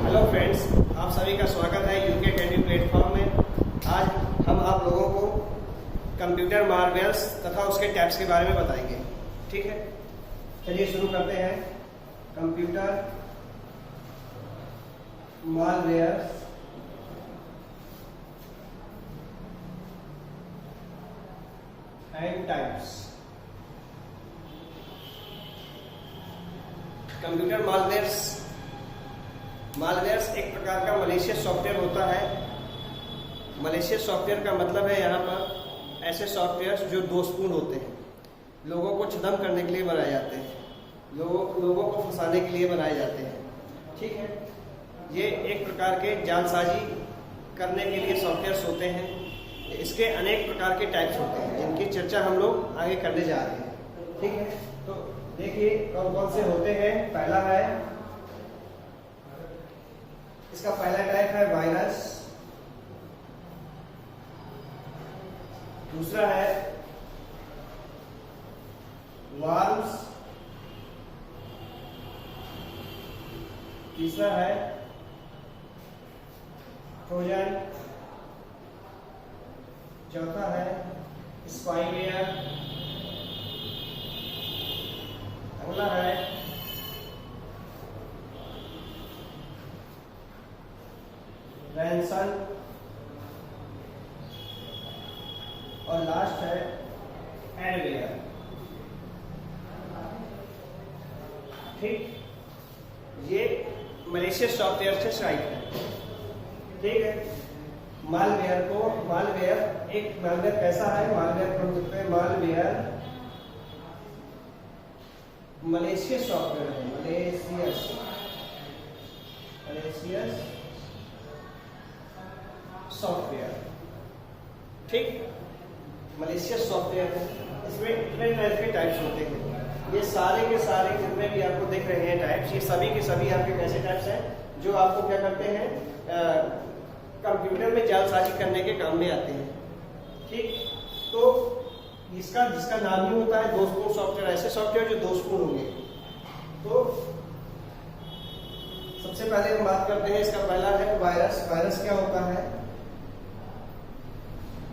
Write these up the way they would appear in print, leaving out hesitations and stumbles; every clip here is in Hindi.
हेलो फ्रेंड्स, आप सभी का स्वागत है यूके कैंडी प्लेटफॉर्म में। आज हम आप लोगों को कंप्यूटर मालवेयर्स तथा उसके टाइप्स के बारे में बताएंगे। ठीक है, चलिए शुरू करते हैं। Computer malwares and types. Computer malwares एक प्रकार का मलेशियस सॉफ्टवेयर होता है। मलेशियस सॉफ्टवेयर का मतलब है यहाँ पर ऐसे सॉफ्टवेयर्स जो दोषपूर्ण होते हैं, लोगों को छदम करने के लिए बनाए जाते हैं, लोगों को फंसाने के लिए बनाए जाते हैं। ठीक है, ये एक प्रकार के जालसाजी करने के लिए सॉफ्टवेयर्स होते हैं। इसके अनेक प्रकार के टाइप्स होते हैं जिनकी चर्चा हम लोग आगे करने जा रहे हैं। ठीक है, तो देखिए कौन कौन से होते हैं। पहला है, इसका पहला टाइप है वायरस। दूसरा है वर्म्स। तीसरा है ट्रोजन। चौथा है स्पाईवेयर। अगला है रैनसन और लास्ट है एडवेयर। ठीक, ये मलेशियस सॉफ्टवेयर से स्ट्राइक है। ठीक है, मालवेयर कैसा है? मालवेयर हम कहते हैं मालवेयर मलेशियस सॉफ्टवेयर है। Malicious software. ठीक, मलेशियस सॉफ्टवेयर है। इसमें इतने टाइप के टाइप्स होते हैं। ये सारे के सारे जितने भी आपको दिख रहे हैं टाइप्स, ये सभी के सभी आपके कैसे टाइप्स हैं जो आपको क्या करते हैं, कंप्यूटर में जालसाजी करने के काम में आते हैं। ठीक, तो जिसका नाम ही होता है दोषपूर्ण सॉफ्टवेयर, ऐसे सॉफ्टवेयर जो दोषपूर्ण होंगे। तो सबसे पहले हम बात करते हैं, इसका पहला है वायरस। वायरस क्या होता है?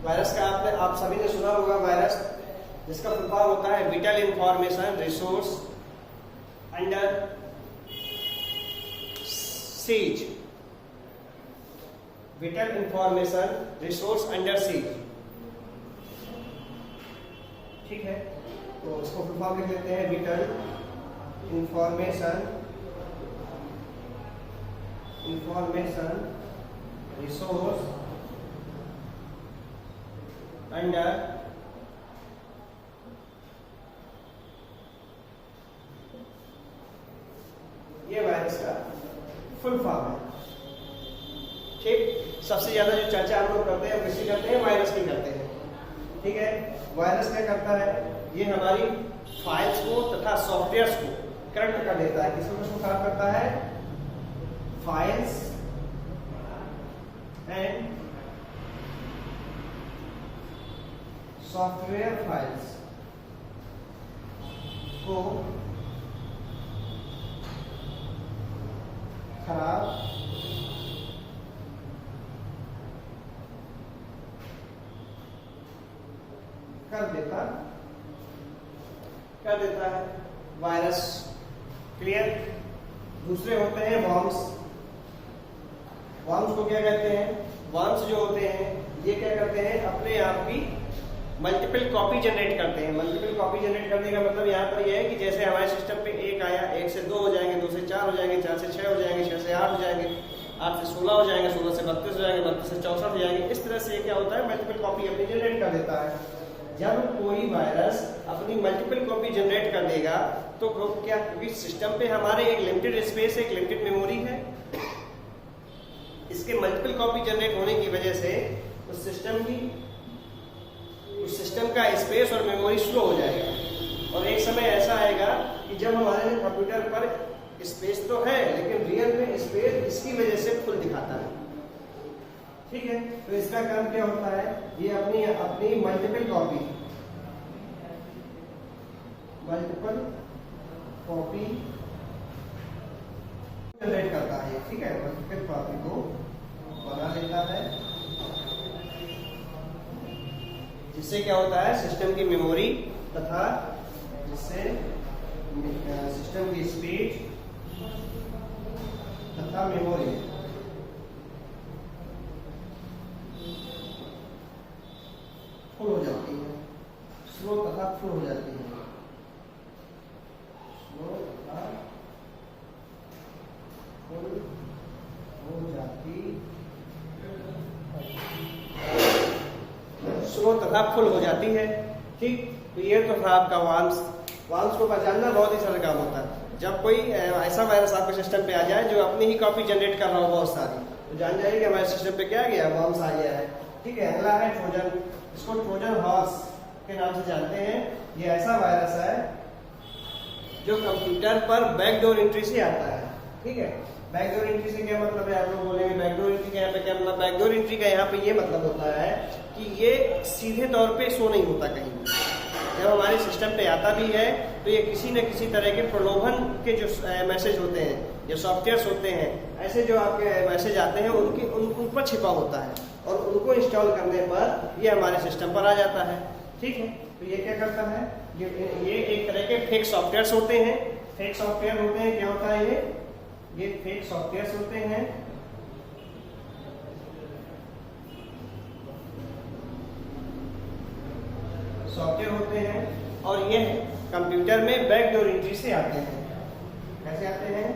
वायरस का आप सभी ने सुना होगा। वायरस जिसका प्रभाव होता है whittle information resource under seize. Whittle information resource under seize. ठीक है, तो इसको प्रभाव लिख लेते हैं, विटल इंफॉर्मेशन रिसोर्स अंडर ये वायरस का फुल फॉर्म है। ठीक, सबसे ज्यादा जो चर्चा हम लोग करते हैं किसकी करते हैं? वायरस की करते हैं। ठीक है, वायरस क्या करता है? ये हमारी फाइल्स को तथा सॉफ्टवेयर्स को करप्ट कर देता है। किसको खराब करता है? फाइल्स एंड सॉफ्टवेयर फाइल्स को खराब कर देता है वायरस। क्लियर? दूसरे होते हैं वर्म्स। वर्म्स को क्या कहते हैं? वर्म्स जो होते हैं ये क्या करते हैं, अपने आप की मल्टीपल कॉपी जनरेट करते हैं। मल्टीपल कॉपी जनरेट करने का मतलब यहाँ पर यह है कि जैसे हमारे सिस्टम पे एक आया, 1 से 2 हो जाएंगे, 2 से 4 हो जाएंगे, 4 से 6 हो जाएंगे, 6 से 8 हो जाएंगे, 8 से 16 हो जाएंगे, 16 से 32 हो जाएंगे, 32 से 64 हो जाएंगे। इस तरह से क्या होता है, मल्टीपल कॉपी अपनी जनरेट कर देता है। जब कोई वायरस अपनी मल्टीपल कॉपी जनरेट कर देगा तो क्या, क्योंकि सिस्टम पे हमारे एक लिमिटेड स्पेस, एक लिमिटेड मेमोरी है, इसके मल्टीपल कॉपी जनरेट होने की वजह से उस सिस्टम का स्पेस और मेमोरी स्लो हो जाएगा। और एक समय ऐसा आएगा कि जब हमारे कंप्यूटर पर स्पेस तो है लेकिन रियल में स्पेस इसकी वजह से फुल दिखाता है। ठीक है, तो इसका काम क्या होता है, ये अपनी मल्टीपल कॉपी जनरेट करता है, ठीक है, मल्टीपल कॉपी को बना लेता है, जिससे क्या होता है सिस्टम की मेमोरी तथा जिससे सिस्टम की स्पीड तथा मेमोरी फुल हो जाती है, स्लो तथा फुल हो जाती है, स्लो तथा फुल हो जाती, स्लो तथा फुल हो जाती है। ठीक, तो ये तो था आपका वाल्व्स। वाल्व्स को पहचानना बहुत ही सरल काम होता है। जब कोई ऐसा वायरस आपके सिस्टम पे आ जाए जो अपनी ही कॉपी जनरेट कर रहा हो बहुत सारी, तो जान जाइए कि हमारे सिस्टम पे क्या आ गया, वाल्व्स आ गया है। ठीक है, अगला है ट्रोजन। इसको ट्रोजन हॉर्स के नाम से जानते हैं। ये ऐसा वायरस है जो कंप्यूटर पर बैकडोर एंट्री से आता है। ठीक है, बैकडोर एंट्री से क्या मतलब है, आप लोग बोलेंगे बैकडोर एंट्री का यहाँ पे क्या मतलब। बैकडोर एंट्री का यहाँ पे ये मतलब होता है कि ये सीधे तौर पे शो नहीं होता कहीं। जब हमारे सिस्टम पे आता भी है तो ये किसी न किसी तरह के प्रलोभन के जो मैसेज होते हैं, जो सॉफ्टवेयर्स होते हैं, ऐसे जो आपके मैसेज आते हैं उन पर छिपा होता है, और उनको इंस्टॉल करने पर ये हमारे सिस्टम पर आ जाता है। ठीक है, तो ये क्या करता है, ये एक तरह के फेक सॉफ्टवेयर्स होते हैं। फेक सॉफ्टवेयर होते हैं, क्या होता है ये फेक सॉफ्टवेयर्स होते हैं। सॉफ्टवेयर होते हैं और ये कंप्यूटर में बैकडोर एंट्री से आते हैं। कैसे आते हैं,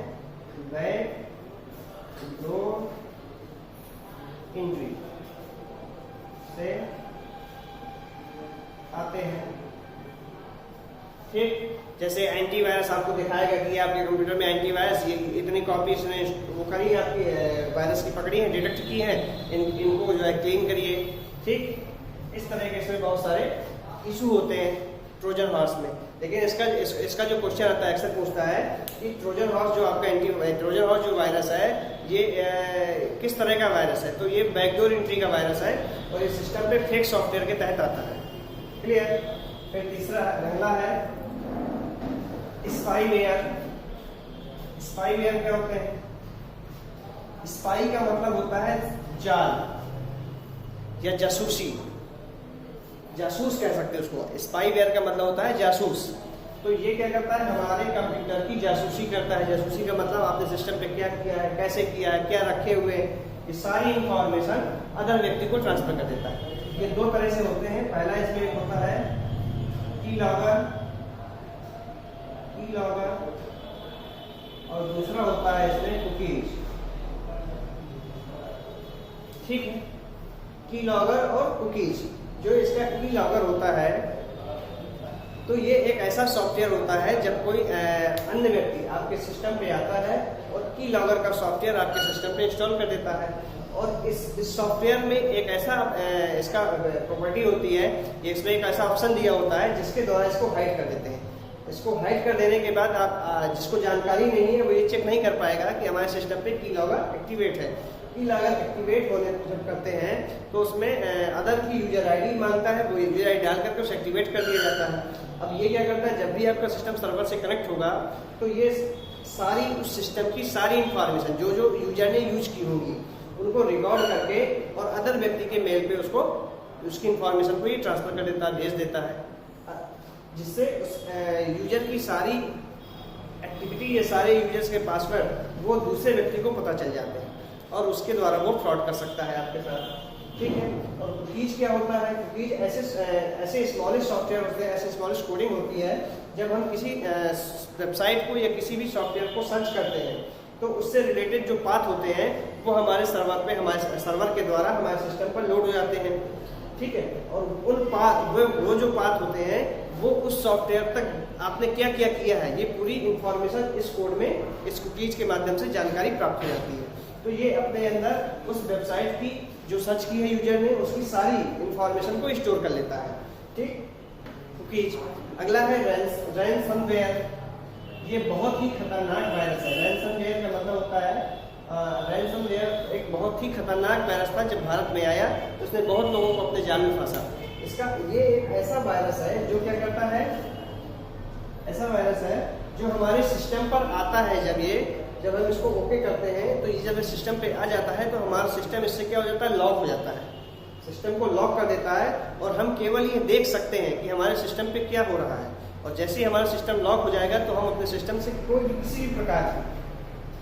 बैकडोर एंट्री से आते हैं। ठीक, जैसे एंटीवायरस आपको दिखाएगा कि आपके कंप्यूटर में एंटीवायरस ये इतनी कॉपी इसने वो करी, आपकी वायरस की पकड़ी है, डिटेक्ट की है, इनको जो है क्लीन करिए। ठीक, इस तरह के इसमें बहुत सारे इशू होते हैं ट्रोजन हॉर्स में। लेकिन इसका जो क्वेश्चन आता है, अक्सर पूछता है कि ट्रोजन हॉर्स जो आपका ट्रोजन हॉर्स जो वायरस है ये किस तरह का वायरस है। तो ये बैकडोर एंट्री का वायरस है और ये सिस्टम पे फेक सॉफ्टवेयर के तहत आता है। क्लियर। फिर तीसरा अगला है स्पाईवेयर। स्पाईवेयर क्या होते हैं, स्पाई का मतलब होता है जाल या जासूसी, जासूस कह सकते हैं उसको। स्पाईवेयर का मतलब होता है जासूस। तो ये क्या करता है, हमारे कंप्यूटर की जासूसी करता है। जासूसी का मतलब आपने सिस्टम पे क्या किया है, कैसे किया है, क्या रखे हुए हैं, ये सारी इंफॉर्मेशन अदर व्यक्ति को ट्रांसफर कर देता है। ये दो तरह से होते हैं। पहला इसमें एक होता है कीलॉगर, और दूसरा होता है इसमें कुकीज। ठीक है, कीलॉगर और कुकीज। जो इसका कीलॉगर होता है तो ये एक ऐसा सॉफ्टवेयर होता है जब कोई अन्य व्यक्ति आपके सिस्टम पे आता है और कीलॉगर का सॉफ्टवेयर आपके सिस्टम पे इंस्टॉल कर देता है। और इस सॉफ्टवेयर में एक ऐसा इसका प्रॉपर्टी होती है, इसमें एक ऐसा ऑप्शन दिया होता है जिसके द्वारा इसको हाइड कर देते हैं। इसको हाइड कर देने के बाद आप जिसको जानकारी नहीं है वो ये चेक नहीं कर पाएगा कि हमारे सिस्टम पे कीलॉगर एक्टिवेट है। कीलॉगर एक्टिवेट होने जब करते हैं तो उसमें अदर की यूजर आईडी मांगता है, वो यूजर आईडी डाल करके उसे एक्टिवेट कर दिया जाता है। अब ये क्या करता है, जब भी आपका सिस्टम सर्वर से कनेक्ट होगा तो ये सारी उस सिस्टम की सारी इंफॉर्मेशन जो यूजर ने यूज की होंगी उनको रिकॉर्ड करके और अदर व्यक्ति के मेल पे उसको उसकी इंफॉर्मेशन को ये ट्रांसफर कर देता है, भेज देता है, जिससे उस यूजर की सारी एक्टिविटी या सारे यूजर्स के पासवर्ड वो दूसरे व्यक्ति को पता चल जाते हैं और उसके द्वारा वो फ्रॉड कर सकता है आपके साथ। ठीक है, और कुकीज क्या होता है, कुकीज ऐसे स्मॉलेस्ट सॉफ्टवेयर होते हैं, ऐसे स्मॉलेस्ट कोडिंग होती है। जब हम किसी वेबसाइट को या किसी भी सॉफ्टवेयर को सर्च करते हैं तो उससे रिलेटेड जो पाथ होते हैं वो हमारे सर्वर के द्वारा हमारे सिस्टम पर लोड हो जाते हैं। ठीक है, और उन पाथ वो जो पाथ होते हैं वो उस सॉफ्टवेयर तक आपने क्या क्या किया है ये पूरी इंफॉर्मेशन इस कोड में, इस कुकीज के माध्यम से जानकारी प्राप्त हो जाती है। तो ये अपने अंदर उस वेबसाइट की जो सर्च की है यूजर ने उसकी सारी इंफॉर्मेशन को स्टोर कर लेता है। ठीक, कुकीज। अगला है रैनसमवेयर। ये बहुत ही खतरनाक वायरस है। रैनसमवेयर का मतलब होता है रैनसमवेयर एक बहुत ही खतरनाक वायरस था। जब भारत में आया तो उसने बहुत लोगों को अपने जाल में फंसा। ये एक ऐसा वायरस है जो क्या करता है, ऐसा वायरस है जो हमारे सिस्टम पर आता है जब ये जब हम इसको ओके करते हैं तो ये जब सिस्टम पे आ जाता है तो हमारा सिस्टम इससे क्या हो जाता है, लॉक हो जाता है, सिस्टम को लॉक कर देता है और हम केवल ये देख सकते हैं कि हमारे सिस्टम पे क्या हो रहा है। और जैसे ही हमारा सिस्टम लॉक हो जाएगा तो हम अपने सिस्टम से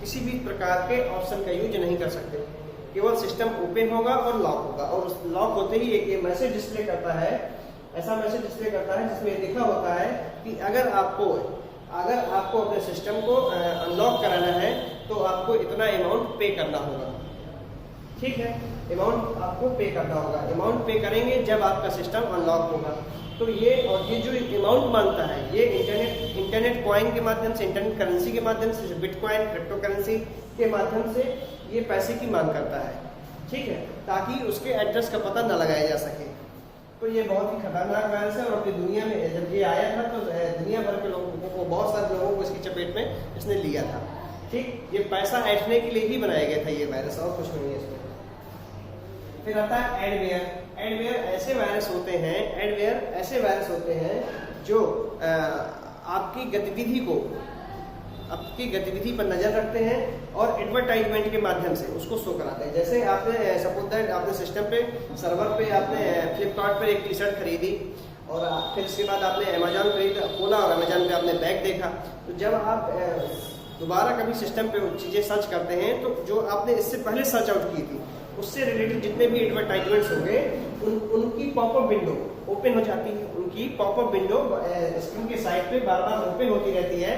किसी भी प्रकार के ऑप्शन का यूज नहीं कर सकते, केवल सिस्टम ओपन होगा और लॉक होगा। और उस लॉक होते ही एक मैसेज डिस्प्ले करता है, ऐसा मैसेज डिस्प्ले करता है जिसमें लिखा होता है कि अगर आपको अपने सिस्टम को अनलॉक कराना है तो आपको इतना अमाउंट पे करना होगा। ठीक है, अमाउंट आपको पे करना होगा, अमाउंट पे करेंगे जब आपका सिस्टम अनलॉक होगा। तो ये जो अमाउंट मांगता है ये इंटरनेट कॉइन के माध्यम से, इंटरनेट करेंसी के माध्यम से, बिटकॉइन क्रिप्टो करेंसी के माध्यम से ये पैसे की मांग करता है। ठीक है, ताकि उसके एड्रेस का पता न लगाया जा सके। तो ये बहुत ही खतरनाक वायरस है और अपनी दुनिया में जब ये आया था तो दुनिया भर के लोगों को, बहुत सारे लोगों को इसकी चपेट में इसने लिया था। ठीक, ये पैसा ऐंठने के लिए ही बनाया गया था ये वायरस, और कुछ नहीं है इसमें। फिर आता है एडवेयर। एडवेयर ऐसे वायरस होते हैं जो आपकी गतिविधि पर नजर रखते हैं और एडवर्टाइजमेंट के माध्यम से उसको शो कराते हैं। जैसे आपने सपोज दैट आपने सिस्टम पे, सर्वर पे आपने फ्लिपकार्ट पर एक टी शर्ट खरीदी और फिर उसके बाद आपने अमेजॉन खोला और अमेजॉन पे आपने बैग देखा। तो जब आप दोबारा कभी सिस्टम पे चीज़ें सर्च करते हैं तो जो आपने इससे पहले सर्च आउट की थी उससे रिलेटेड जितने भी एडवर्टाइजमेंट्स होंगे उनकी पॉपअप विंडो ओपन हो जाती है। उनकी पॉपअप विंडो स्क्रीन के साइड पे बार बार ओपन होती रहती है।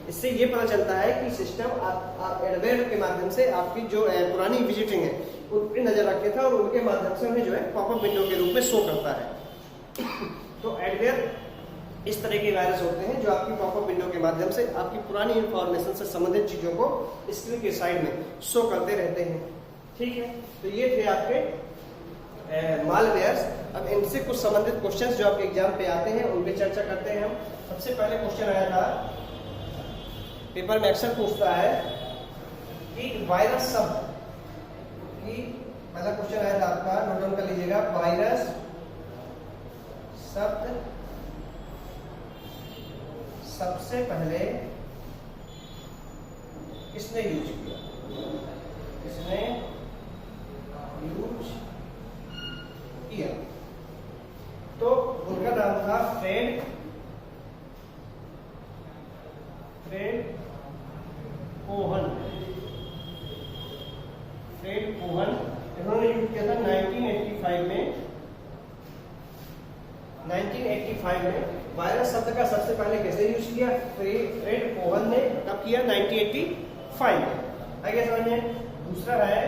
इससे ये पता चलता है कि सिस्टम आप एडवेयर के माध्यम से आपकी जो पुरानी विजिटिंग है उन पर नजर रखे था और उनके माध्यम से उन्हें जो है पॉपअप विंडो के रूप में शो करता है। तो एडवेयर इस तरह के वायरस होते हैं जो आपकी पॉपअप विंडो के माध्यम से आपकी पुरानी इंफॉर्मेशन से संबंधित चीजों को स्क्रीन के साइड में शो करते रहते हैं। ठीक है, तो ये थे आपके मालवेयर्स। अब इनसे कुछ संबंधित क्वेश्चंस जो आपके एग्जाम पे आते हैं उन पे चर्चा करते हैं हम। सबसे पहले क्वेश्चन आया था, पेपर में अक्सर पूछता है कि वायरस शब्द की, पहला क्वेश्चन आया था आपका, नोट डाउन कर लीजिएगा। वायरस शब्द सबसे पहले किसने यूज किया? किसने यूज किया? तो उनका नाम था फ्रेड कोहन। इन्होंने यूज किया था 1985 में। वायरस शब्द का सबसे पहले कैसे यूज किया? फ्रेड कोहन ने कब किया? 1985 में। आगे समझ में। दूसरा है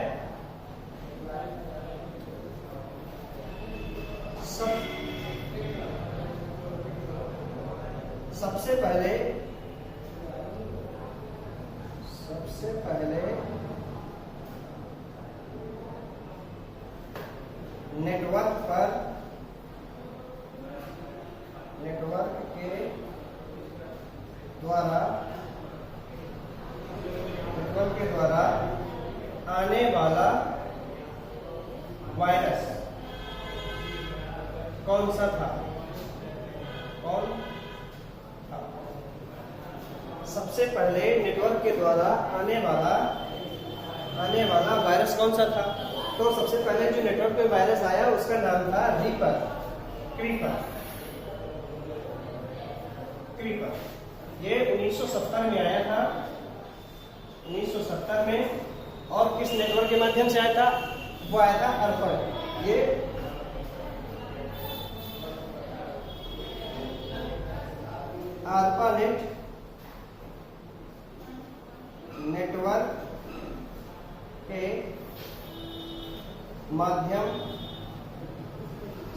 सबसे पहले नेटवर्क के द्वारा आने वाला वायरस कौन सा था? सबसे पहले नेटवर्क के द्वारा आने वाला वायरस कौन सा था? तो सबसे पहले जो नेटवर्क पे वायरस आया उसका नाम था क्रीपर। ये 1970 में आया था, 1970 में। और किस नेटवर्क के माध्यम से आया था? वो आया था ARPANET। ये ARPANET नेटवर्क के माध्यम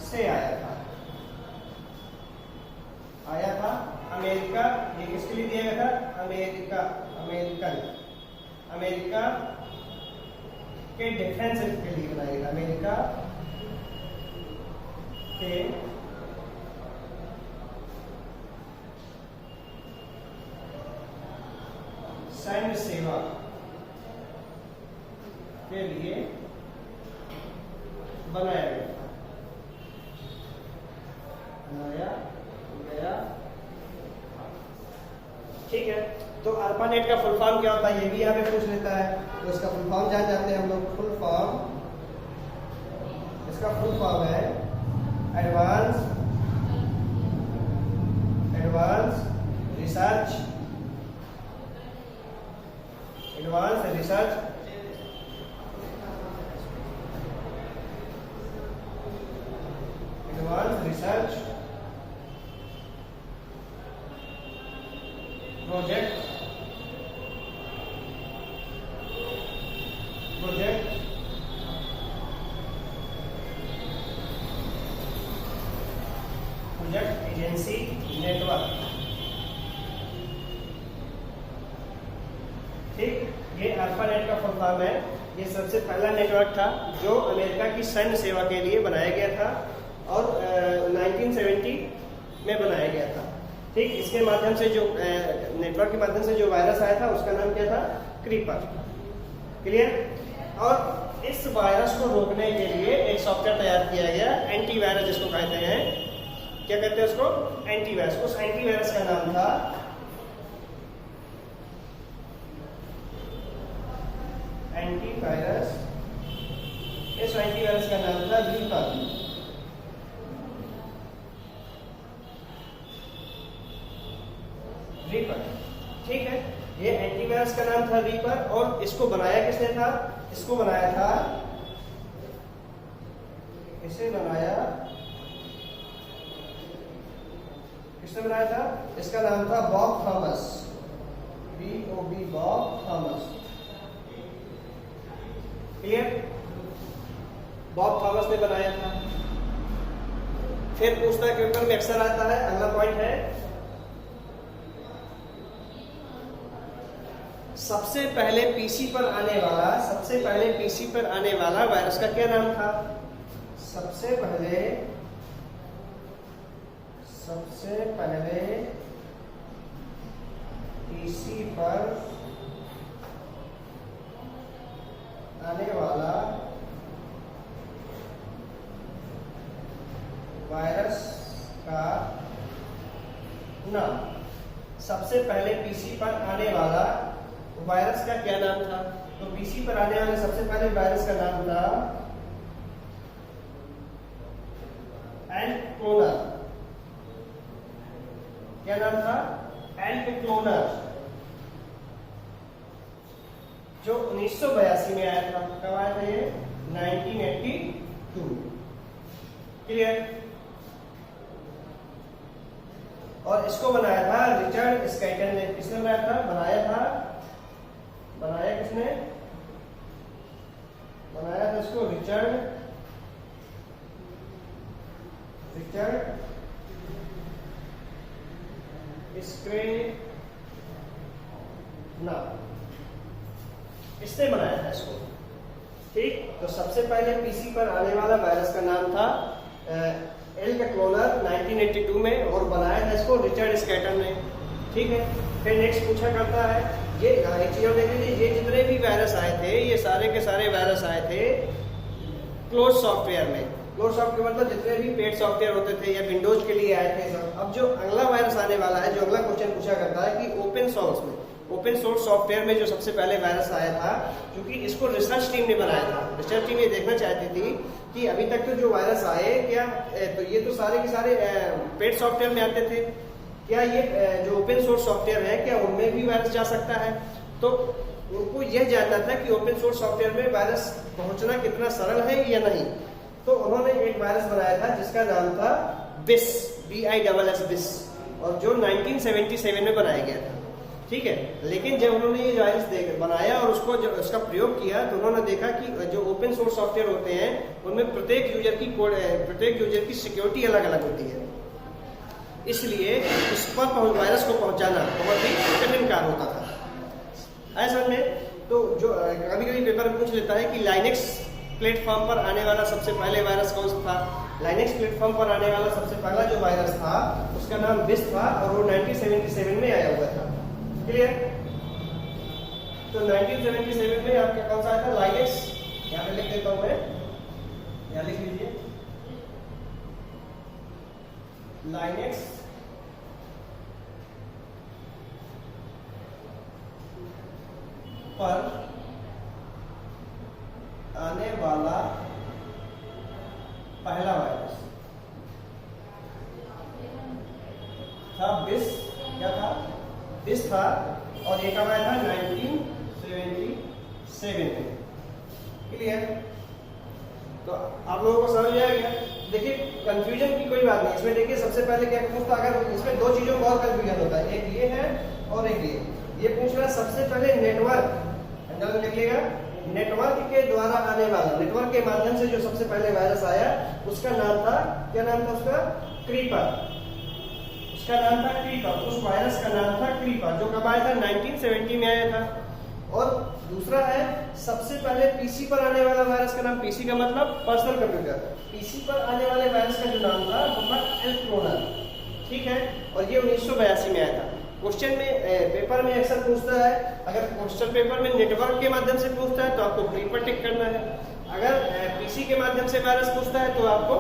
से आया था। अमेरिका, ये किसके लिए दिया गया था? अमेरिका के डिफेंस के लिए बनाया गया। अमेरिका के सैन्य सेवा के लिए बनाया गया था। ठीक है। तो ARPANET का फुल फॉर्म क्या होता है ये भी यहाँ पे पूछ लेता है, तो इसका फुल फॉर्म जान जाते हैं हम लोग। फुल फॉर्म, इसका फुल फॉर्म है advance research project agency network. ठीक, ये ARPANET का फुल फॉर्म है। ये सबसे पहला नेटवर्क था जो अमेरिका की सैन्य सेवा के लिए बनाया गया था और 1970 में बनाया गया था। ठीक, इसके माध्यम से जो नेटवर्क के माध्यम से जो वायरस आया था उसका नाम क्या था? क्रीपर। क्लियर? और इस वायरस को रोकने के लिए एक सॉफ्टवेयर तैयार किया गया, एंटीवायरस जिसको कहते हैं। क्या कहते हैं उसको? एंटीवायरस। उस एंटीवायरस का नाम था एंटीवायरस। इस एंटीवायरस का नाम था रीपर। ठीक है, ये एंटीवायरस का नाम था रीपर। और इसको बनाया किसने था? इसको बनाया था, किसने बनाया था? इसका नाम था Bob Thomas, BOB, Bob Thomas. Clear? Bob Thomas ने बनाया था। फिर पूछना पेपर में अक्सर आता है, अगला पॉइंट है सबसे पहले पीसी पर आने वाला वायरस का क्या नाम था? सबसे पहले पीसी पर आने वाला वायरस का नाम। सबसे पहले पीसी पर आने वाला वायरस का क्या नाम था? तो पीसी पर आने वाले सबसे पहले वायरस का नाम था एंटक्लोनर। क्या नाम था? एंटक्लोनर, जो 1982 में आया था। कब आया था ये? 1982। क्लियर? और इसको बनाया था रिचर्ड स्कैटन ने। किसने बनाया था? बनाया किसने? बनाया था इसको रिचर्ड स्क्रेना, इसने बनाया था इसको। ठीक, तो सबसे पहले पीसी पर आने वाला वायरस का नाम था एंटक्लोनर 1982 में, और बनाया था इसको रिचर्ड स्कैटन ने। ठीक है, फिर नेक्स्ट पूछा करता है, ये एक चीज और देख लीजिए, ये जितने भी वायरस आए थे ये सारे के सारे वायरस आए थे क्लोज सॉफ्टवेयर में। क्लोज सॉफ्टवेयर मतलब जितने भी पेड सॉफ्टवेयर होते थे या विंडोज के लिए आए थे सब। अब जो अगला वायरस आने वाला है, जो अगला क्वेश्चन पूछा करता है कि ओपन सोर्स सॉफ्टवेयर में जो सबसे पहले वायरस आया था, क्योंकि इसको रिसर्च टीम ने बनाया था। रिसर्च टीम ये देखना चाहती थी कि अभी तक तो जो वायरस आए क्या, तो ये तो सारे के सारे पेड सॉफ्टवेयर में आते थे, क्या ये जो ओपन सोर्स सॉफ्टवेयर है क्या उनमें भी वायरस जा सकता है? तो उनको यह जानना था कि ओपन सोर्स सॉफ्टवेयर में वायरस पहुंचना कितना सरल है या नहीं। तो उन्होंने एक वायरस बनाया था जिसका नाम था BIS, BISS, और जो 1977 में बनाया गया था। ठीक है, लेकिन जब उन्होंने ये वायरस बनाया और उसको जब उसका प्रयोग किया तो उन्होंने देखा कि जो ओपन सोर्स सॉफ्टवेयर होते हैं उनमें प्रत्येक यूजर की सिक्योरिटी अलग अलग होती है, इसलिए उस पर वायरस को पहुंचाना बहुत ही कठिन कार्य होता था। ऐसा में तो जो कभी कभी पेपर पूछ लेता है कि लाइनेक्स प्लेटफॉर्म पर आने वाला सबसे पहले वायरस कौन सा था? लाइनेक्स प्लेटफॉर्म पर आने वाला सबसे पहला जो वायरस था उसका नाम BIS था और वो 1977 में आया हुआ था। क्लियर? तो 1977 में आपका कौन सा आया था? लाइनेक्स। यहाँ पे लिख देता हूं मैं, यहाँ लिख लीजिए लाइनेक्स पर आने वाला पहला वायरस था बिस, क्या था? बिस था, और ये कब आया था? 1977 में। क्लियर? तो आप लोगों को समझ आ गया। देखिए कंफ्यूजन की कोई बात नहीं इसमें। देखिए सबसे पहले क्या पूछता, अगर इसमें दो चीजों का और कंफ्यूजन होता है, एक ये है और एक ये पूछ रहा है सबसे पहले नेटवर्क, अंदर लिखिएगा, नेटवर्क के द्वारा आने वाला, नेटवर्क के माध्यम से जो सबसे पहले वायरस आया उसका नाम था, क्या नाम था उसका? क्रीपर। उसका नाम था क्रीपर, उस वायरस का नाम था क्रीपर, जो कब आया था? 1970 में आया था। और दूसरा है सबसे पहले पीसी पर आने वाला वायरस का नाम, पीसी का मतलब पर्सनल कंप्यूटर, पीसी पर आने वाले वायरस का जो नाम था वो था एल्क्रोनर। ठीक है, और ये 1982 में आया था। क्वेश्चन में पेपर में अक्सर पूछता है, अगर क्वेश्चन पेपर में नेटवर्क के माध्यम से पूछता है तो आपको क्रीपर टिक करना है, अगर पीसी के माध्यम से वायरस पूछता है तो आपको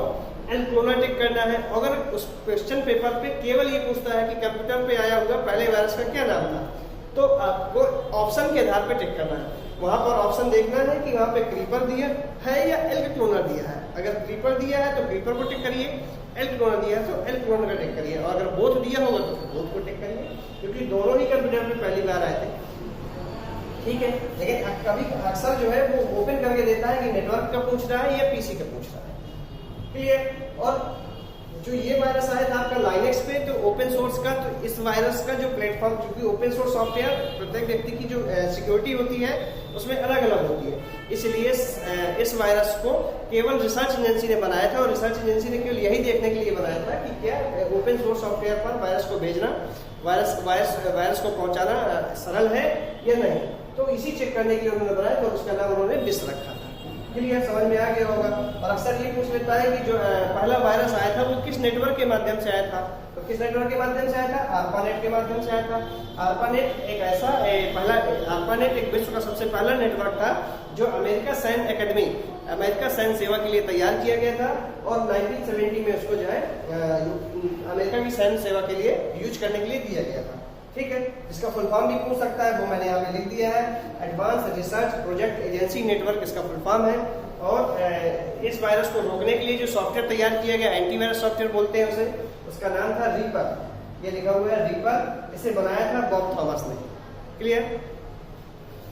एल्क्रोनर टिक करना है। अगर उस क्वेश्चन पेपर पे केवल ये पूछता है कि कंप्यूटर पे आया हुआ पहले वायरस का क्या नाम था, तो आपको ऑप्शन के आधार पे टिक करना है। वहां पर ऑप्शन देखना है कि वहां पे क्रीपर दिया है या एल्क्रोनर दिया है। अगर क्रीपर दिया है तो क्रीपर को टिक करिए, एल्क्रोनर दिया है तो एल्क्रोनर का टिक करिए, और अगर बोथ दिया होगा तो फिर बोथ को टिक करिए, क्योंकि दोनों ही कंप्यूटर पे पहली बार आए थे। ठीक है, लेकिन कभी अक्सर जो है वो ओपन करके देता है कि नेटवर्क का पूछ रहा है या पीसी का पूछ रहा है। क्लियर? और जो ये वायरस आया था आपका लाइनेक्स पे, तो ओपन सोर्स का, तो इस वायरस का जो प्लेटफॉर्म, क्योंकि ओपन सोर्स सॉफ्टवेयर प्रत्येक व्यक्ति की जो सिक्योरिटी होती है उसमें अलग अलग होती है, इसलिए इस वायरस को केवल रिसर्च एजेंसी ने बनाया था, और रिसर्च एजेंसी ने केवल यही देखने के लिए बनाया था कि क्या ओपन सोर्स सॉफ्टवेयर पर वायरस को भेजना, वायरस को पहुंचाना सरल है या नहीं। तो इसी चेक करने के लिए उन्होंने बनाया, तो उसका नाम उन्होंने बिस रखा था। क्लियर? समझ में आ गया होगा। और अक्सर ये पूछ लेता है कि जो पहला वायरस आया था वो किस नेटवर्क के माध्यम से आया था, तो किस नेटवर्क के माध्यम से आया था? आर्पानेट के माध्यम से आया था। आर्पानेट एक ऐसा आर्पानेट एक विश्व का सबसे पहला नेटवर्क था जो अमेरिका सैन्य एकेडमी, अमेरिका सैन्य सेवा के लिए तैयार किया गया था, और 1970 में उसको जो है अमेरिका की सैन्य सेवा के लिए यूज करने के लिए दिया गया था। ठीक है, इसका फुल फॉर्म भी पूछ सकता है, वो मैंने यहाँ पे लिख दिया है, advance research project agency network इसका फुल फॉर्म है। और इस वायरस को रोकने के लिए जो सॉफ्टवेयर तैयार किया गया, एंटीवायरस सॉफ्टवेयर बोलते हैं उसे, उसका नाम था रीपर। ये लिखा हुआ है रीपर, इसे बनाया था बॉब थॉमस ने। क्लियर?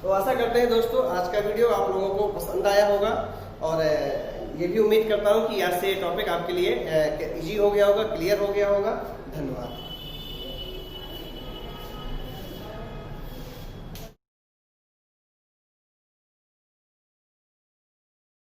तो आशा करते हैं दोस्तों आज का वीडियो आप लोगों को पसंद आया होगा, और ये भी उम्मीद करता हूँ कि आज से टॉपिक आपके लिए इजी हो गया होगा, क्लियर हो गया होगा। धन्यवाद।